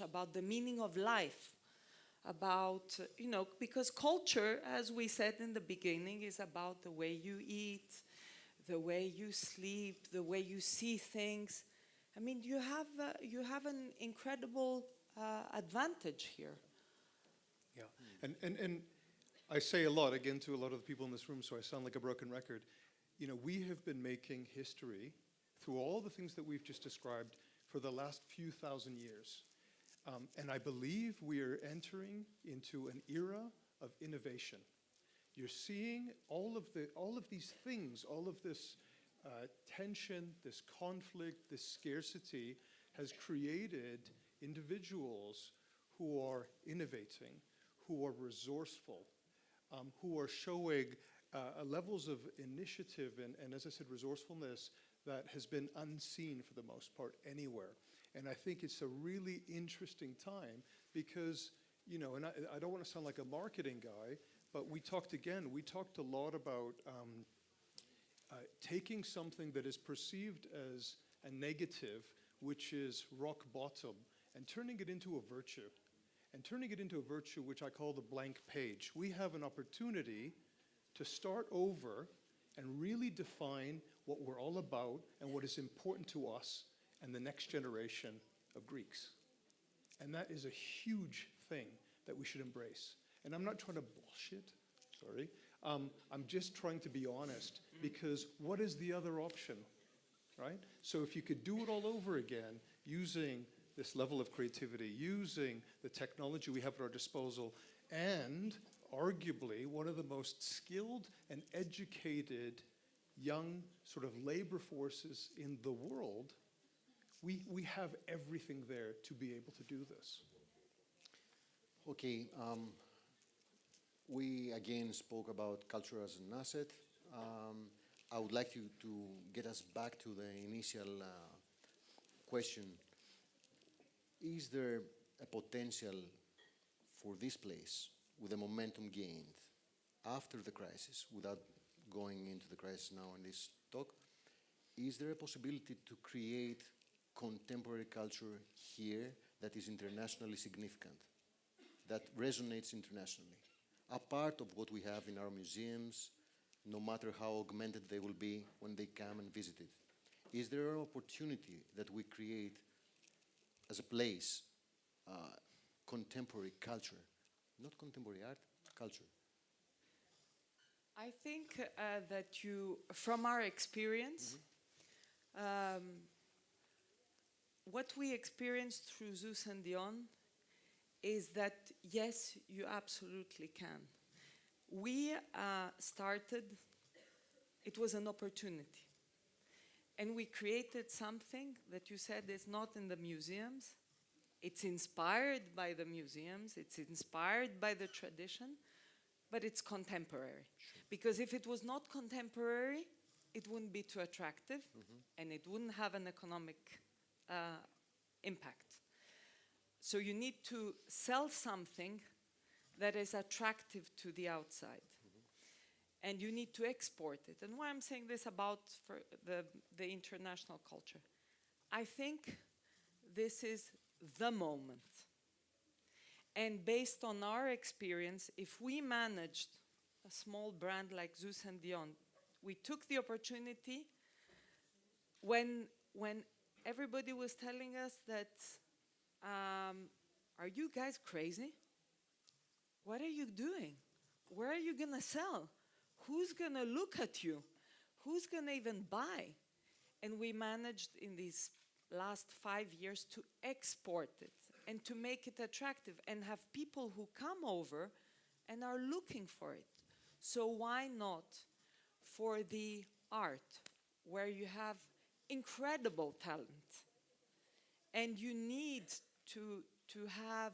about the meaning of life, about, because culture, as we said in the beginning, is about the way you eat, the way you sleep, the way you see things. I mean, you have an incredible advantage here. Yeah, and I say a lot, again, to a lot of the people in this room, so I sound like a broken record. We have been making history through all the things that we've just described for the last few thousand years. And I believe we are entering into an era of innovation. You're seeing all of these things, all of this tension, this conflict, this scarcity has created individuals who are innovating, who are resourceful, who are showing levels of initiative and, as I said, resourcefulness that has been unseen for the most part anywhere. And I think it's a really interesting time because, and I don't want to sound like a marketing guy, but we talked a lot about taking something that is perceived as a negative, which is rock bottom, and turning it into a virtue. And turning it into a virtue which I call the blank page. We have an opportunity to start over and really define what we're all about and what is important to us and the next generation of Greeks. And that is a huge thing that we should embrace. And I'm not trying to bullshit, sorry. I'm just trying to be honest, because what is the other option, right? So if you could do it all over again using this level of creativity, using the technology we have at our disposal, and arguably one of the most skilled and educated young sort of labor forces in the world, we have everything there to be able to do this. Okay, we again spoke about culture as an asset. I would like you to get us back to the initial question. Is there a potential for this place, with the momentum gained after the crisis, without going into the crisis now in this talk, is there a possibility to create contemporary culture here that is internationally significant, that resonates internationally, a part of what we have in our museums, no matter how augmented they will be when they come and visit it? Is there an opportunity that we create as a place, contemporary culture, not contemporary art, culture? I think that from our experience, what we experienced through Zeus+Dione is that, yes, you absolutely can. We started, it was an opportunity. And we created something that you said is not in the museums. It's inspired by the museums, it's inspired by the tradition, but it's contemporary. Because if it was not contemporary, it wouldn't be too attractive, and it wouldn't have an economic impact. So you need to sell something that is attractive to the outside. And you need to export it. And why I'm saying this about the international culture, I think this is the moment. And based on our experience, if we managed a small brand like Zeus+Dione, we took the opportunity when everybody was telling us that, are you guys crazy? What are you doing? Where are you gonna sell? Who's gonna look at you? Who's gonna even buy? And we managed in these last 5 years to export it and to make it attractive and have people who come over and are looking for it. So why not for the art, where you have incredible talent and you need to have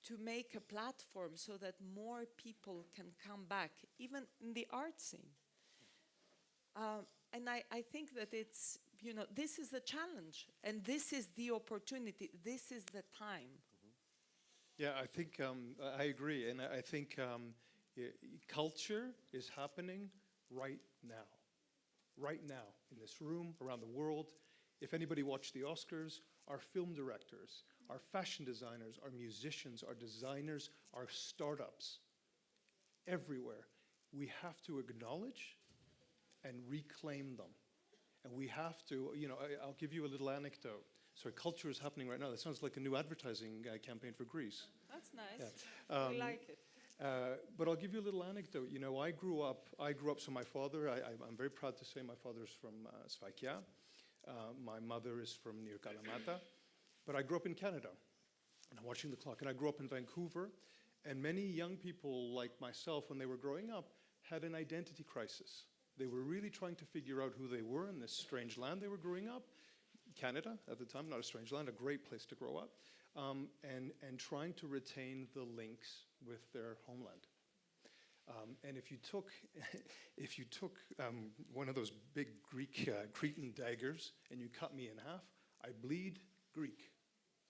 to make a platform so that more people can come back, even in the art scene. And I think that it's, this is the challenge, and this is the opportunity, this is the time. Yeah, I think I agree, and I think culture is happening right now, in this room, around the world. If anybody watched the Oscars, our film directors our fashion designers, our musicians, our designers, our startups, everywhere. We have to acknowledge and reclaim them. And we have to, I'll give you a little anecdote. Sorry, culture is happening right now. That sounds like a new advertising campaign for Greece. That's nice. Yeah. We like it. But I'll give you a little anecdote. I grew up, so my father, I'm very proud to say my father's from Sfakia. My mother is from near Kalamata. But I grew up in Canada. And I'm watching the clock. And I grew up in Vancouver. And many young people like myself, when they were growing up, had an identity crisis. They were really trying to figure out who they were in this strange land they were growing up. Canada, at the time, not a strange land, a great place to grow up. And trying to retain the links with their homeland. And if you took one of those big Greek Cretan daggers and you cut me in half, I bleed Greek.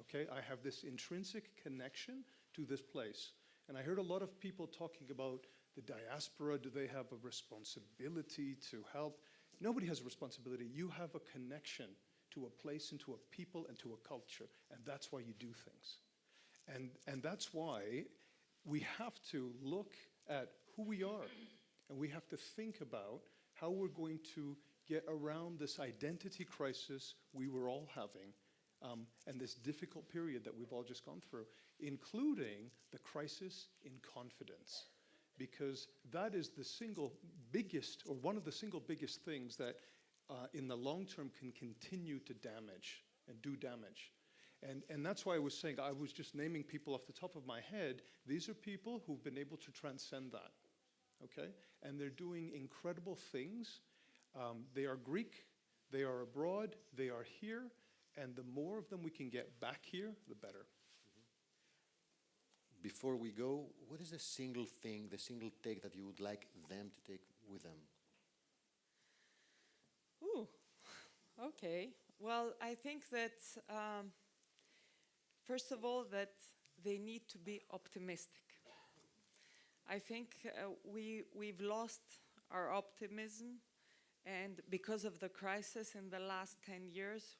Okay, I have this intrinsic connection to this place. And I heard a lot of people talking about the diaspora. Do they have a responsibility to help? Nobody has a responsibility. You have a connection to a place and to a people and to a culture. And that's why you do things. And that's why we have to look at who we are. And we have to think about how we're going to get around this identity crisis we were all having, and this difficult period that we've all just gone through, including the crisis in confidence. Because that is the single biggest, or one of the single biggest things that in the long term can continue to damage and do damage. And that's why I was saying, I was just naming people off the top of my head. These are people who've been able to transcend that, okay? And they're doing incredible things. They are Greek, they are abroad, they are here, and the more of them we can get back here, the better. Before we go, what is the single thing, the single take that you would like them to take with them? Ooh, okay. Well, I think that, first of all, that they need to be optimistic. I think we've lost our optimism, and because of the crisis in the last 10 years,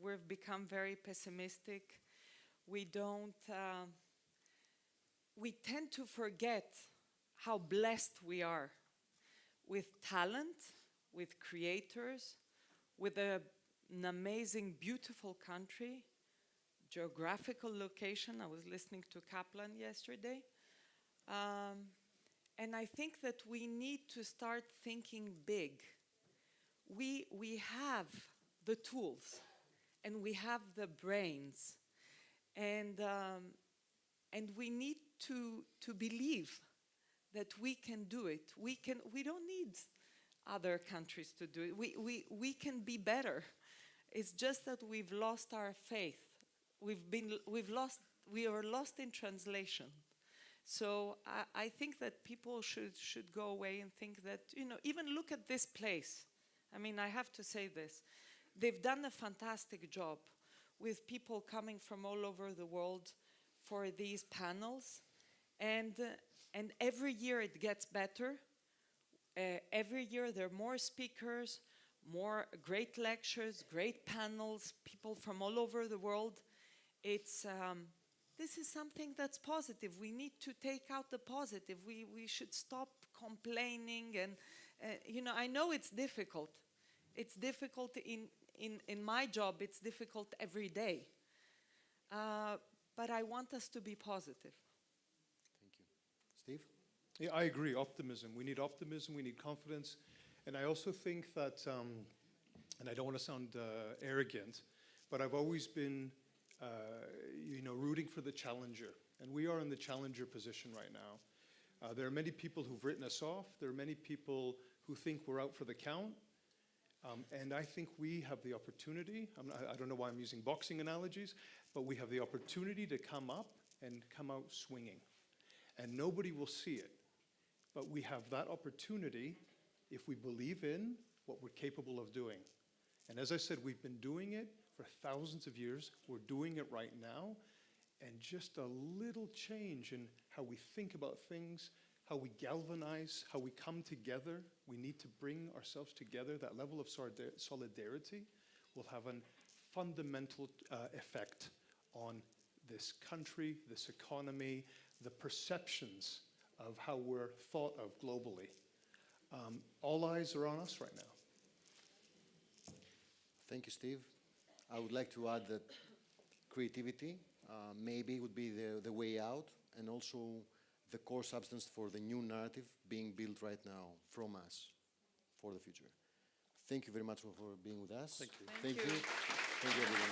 we've become very pessimistic. We tend to forget how blessed we are with talent, with creators, with an amazing, beautiful country, geographical location. I was listening to Kaplan yesterday. And I think that we need to start thinking big. We have the tools, and we have the brains, and we need to believe that we can do it. We don't need other countries to do it. We can be better. It's just that we've lost our faith. We are lost in translation. So I think that people should go away and think that, even look at this place. I mean, I have to say this. They've done a fantastic job with people coming from all over the world for these panels. And every year it gets better. Every year there are more speakers, more great lectures, great panels, people from all over the world. This is something that's positive. We need to take out the positive. We should stop complaining. And, I know it's difficult. It's difficult in my job. It's difficult every day. But I want us to be positive. Thank you. Steve? Yeah, I agree. Optimism. We need optimism. We need confidence. And I also think that, and I don't want to sound arrogant, but I've always been rooting for the challenger. And we are in the challenger position right now. There are many people who've written us off. There are many people who think we're out for the count. And I think we have the opportunity, I don't know why I'm using boxing analogies, but we have the opportunity to come up and come out swinging. And nobody will see it. But we have that opportunity if we believe in what we're capable of doing. And as I said, we've been doing it for thousands of years. We're doing it right now. And just a little change in how we think about things, how we galvanize, how we come together. We need to bring ourselves together. That level of solidarity will have a fundamental effect on this country, this economy, the perceptions of how we're thought of globally. All eyes are on us right now. Thank you, Steve. I would like to add that creativity maybe would be the way out, and also the core substance for the new narrative being built right now from us for the future. Thank you very much for being with us. Thank you. Thank you. Thank you, everyone.